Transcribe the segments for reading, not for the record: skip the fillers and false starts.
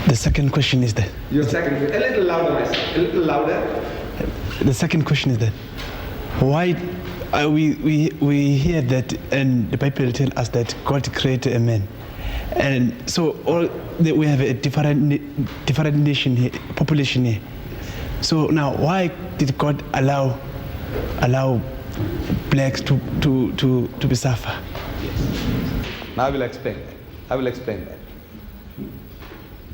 The second question is that. Your second question. A little louder, my son. A little louder. The second question is that. Why we hear that, and the Bible tells us that God created a man, and so we have a different nation here, population here. So now, why did God allow blacks to be suffer? Now I will explain that.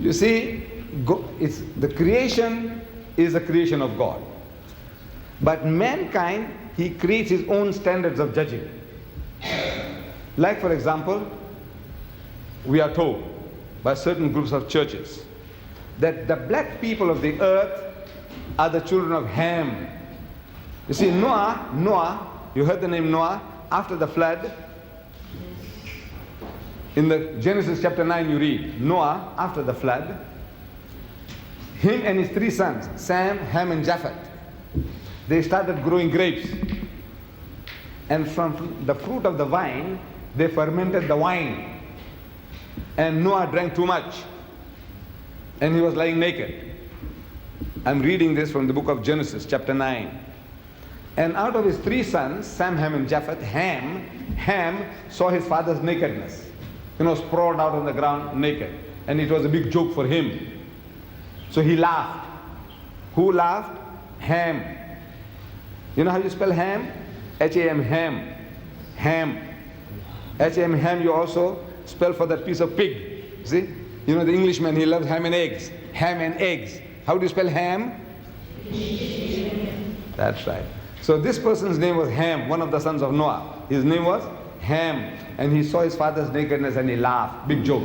You see, the creation is the creation of God. But mankind, he creates his own standards of judging. Like, for example, we are told by certain groups of churches that the black people of the earth are the children of Ham. You see, Noah, you heard the name Noah, after the flood. In the Genesis chapter 9 you read, Noah, after the flood, him and his 3 sons, Sam, Ham and Japheth, they started growing grapes. And from the fruit of the vine, they fermented the wine. And Noah drank too much. And he was lying naked. I'm reading this from the book of Genesis, chapter 9. And out of his 3 sons, Sam, Ham and Japheth, Ham saw his father's nakedness. Sprawled out on the ground naked. And it was a big joke for him. So he laughed. Who laughed? Ham. You know how you spell ham? H-A-M, ham. Ham. H-A-M, ham you also spell for that piece of pig. See? You know the Englishman, he loves ham and eggs. Ham and eggs. How do you spell ham? That's right. So this person's name was Ham, one of the sons of Noah. His name was Ham. And he saw his father's nakedness and he laughed. Big joke.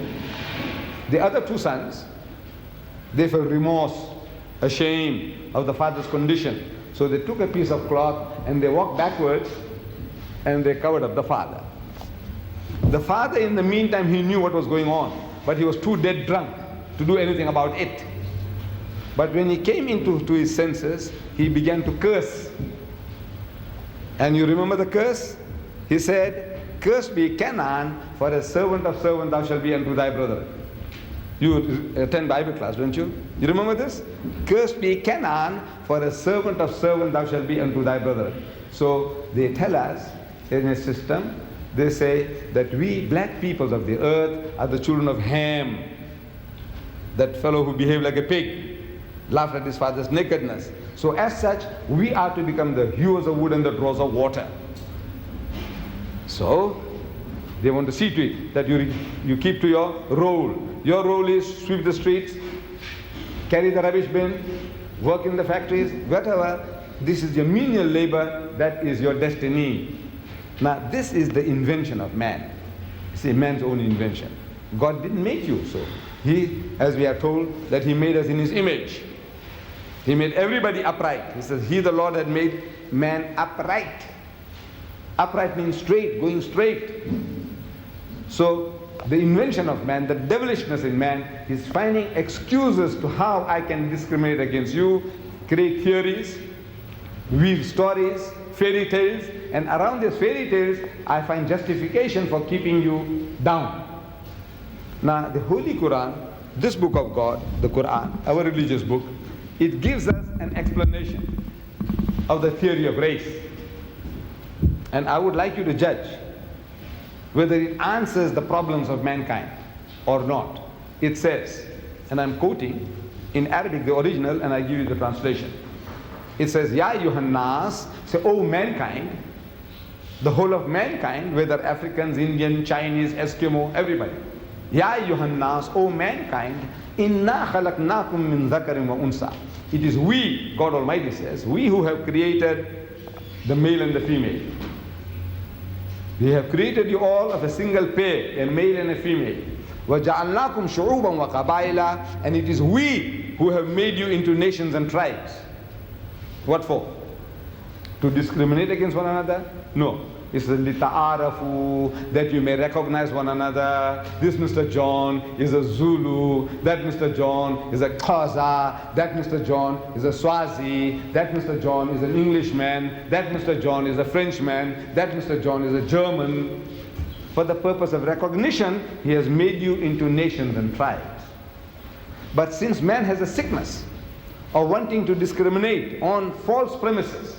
The other 2 sons, they felt remorse, ashamed of the father's condition. So they took a piece of cloth and they walked backwards and they covered up the father. The father, in the meantime, he knew what was going on, but he was too dead drunk to do anything about it. But when he came into his senses, he began to curse. And you remember the curse? He said, "Cursed be Canaan, for a servant of servant thou shalt be unto thy brother." You attend Bible class, don't you? You remember this? "Cursed be Canaan, for a servant of servant thou shalt be unto thy brother." So they tell us in a system, they say that we black peoples of the earth are the children of Ham. That fellow who behaved like a pig, laughed at his father's nakedness. So as such, we are to become the hewers of wood and the drawers of water. So they want to see to it that you keep to your role. Your role is sweep the streets, carry the rubbish bin, work in the factories, whatever. This is your menial labor, that is your destiny. Now this is the invention of man. See, man's own invention. God didn't make you so. He, as we are told, that he made us in his image. He made everybody upright. He says, he the Lord had made man upright. Upright means straight, going straight. So the invention of man, the devilishness in man, is finding excuses to how I can discriminate against you, create theories, weave stories, fairy tales, and around these fairy tales I find justification for keeping you down. Now the Holy Quran, this book of God, the Quran, our religious book, it gives us an explanation of the theory of race. And I would like you to judge whether it answers the problems of mankind or not. It says, and I'm quoting in Arabic the original, and I give you the translation. It says, Ya ayyuhan nas, say, oh mankind, the whole of mankind, whether Africans, Indian, Chinese, Eskimo, everybody. Ya ayyuhan nas, oh mankind, inna khalaqnakum min dhakarin wa unsa. It is we, God Almighty says, we who have created the male and the female. We have created you all of a single pair, a male and a female. وَجَعَلْنَاكُمْ شُعُوبًا وَقَبَائِلًا. And it is we who have made you into nations and tribes. What for? To discriminate against one another? No. It's لِتَعَارَفُوا, that you may recognize one another. This Mr. John is a Zulu, that Mr. John is a Xhosa, that Mr. John is a Swazi, that Mr. John is an Englishman, that Mr. John is a Frenchman, that Mr. John is a German. For the purpose of recognition, he has made you into nations and tribes. But since man has a sickness of wanting to discriminate on false premises,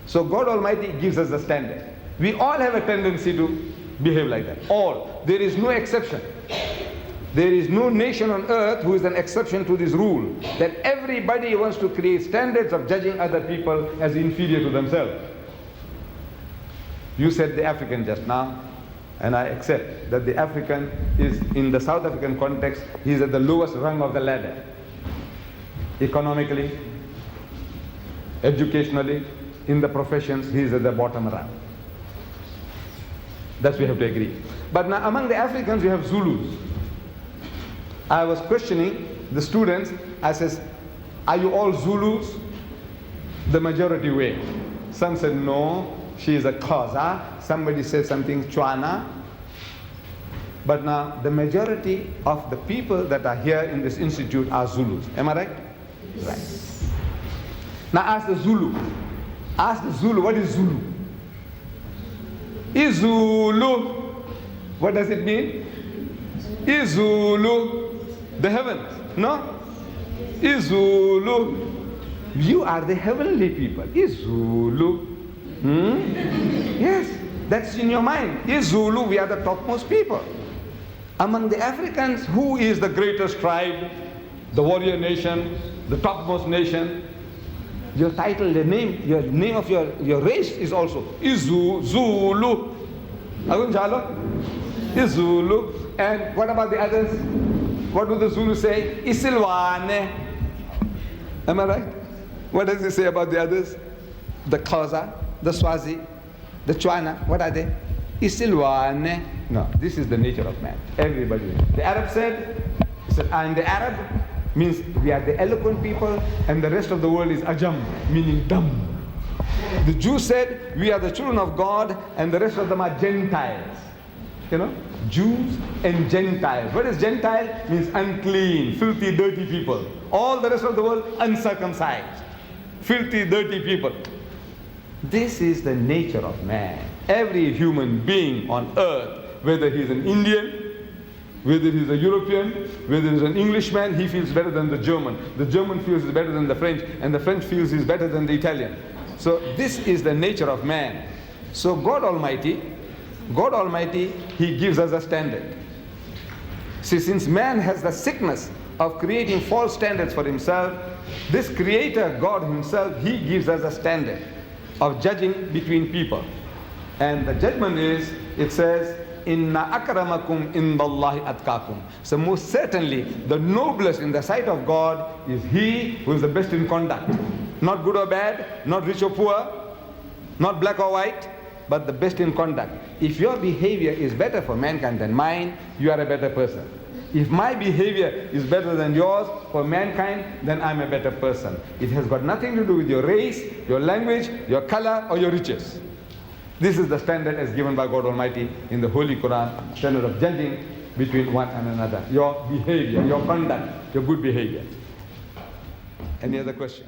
so God Almighty gives us the standard. We all have a tendency to behave like that. All. There is no exception. There is no nation on earth who is an exception to this rule, that everybody wants to create standards of judging other people as inferior to themselves. You said the African just now, and I accept that the African is, in the South African context, he is at the lowest rung of the ladder. Economically, educationally, in the professions, he is at the bottom rung. That we have to agree. But now among the Africans, we have Zulus. I was questioning the students. I says, are you all Zulus? The majority were. Some said no, she is a Xhosa. Somebody said something Tswana. But now the majority of the people that are here in this institute are Zulus. Am I right? Right. Now ask the Zulu. Ask the Zulu, what is Zulu? Izulu. What does it mean? Izulu. The heavens. No? Izulu. You are the heavenly people. Izulu. Yes, that's in your mind. Izulu, we are the topmost people. Among the Africans, who is the greatest tribe, the warrior nation, the topmost nation? Your title, the name, your name of your race is also Zulu. Izulu. And what about the others? What do the Zulu say? Isilwane. Am I right? What does it say about the others? The Xhosa, the Swazi, the Tswana. What are they? Isilwane. No, this is the nature of man. Everybody. The Arab said, I'm the Arab, means we are the eloquent people, and the rest of the world is Ajam, meaning dumb. The Jews said, we are the children of God, and the rest of them are Gentiles. You know, Jews and Gentiles. What is Gentile? Means unclean, filthy, dirty people. All the rest of the world, uncircumcised, filthy, dirty people. This is the nature of man. Every human being on earth, whether he's an Indian, whether he's a European, whether he's an Englishman, he feels better than the German. The German feels he's better than the French, and the French feels he's better than the Italian. So this is the nature of man. So God Almighty, He gives us a standard. See, since man has the sickness of creating false standards for himself, this Creator, God Himself, He gives us a standard of judging between people. And the judgment is, it says, Inna akramakum indallahi atqakum. So most certainly, the noblest in the sight of God is he who is the best in conduct. Not good or bad, not rich or poor, not black or white, but the best in conduct. If your behavior is better for mankind than mine, you are a better person. If my behavior is better than yours for mankind, then I'm a better person. It has got nothing to do with your race, your language, your color, or your riches. This is the standard as given by God Almighty in the Holy Quran, standard of judging between one and another. Your behavior, your conduct, your good behavior. Any other question?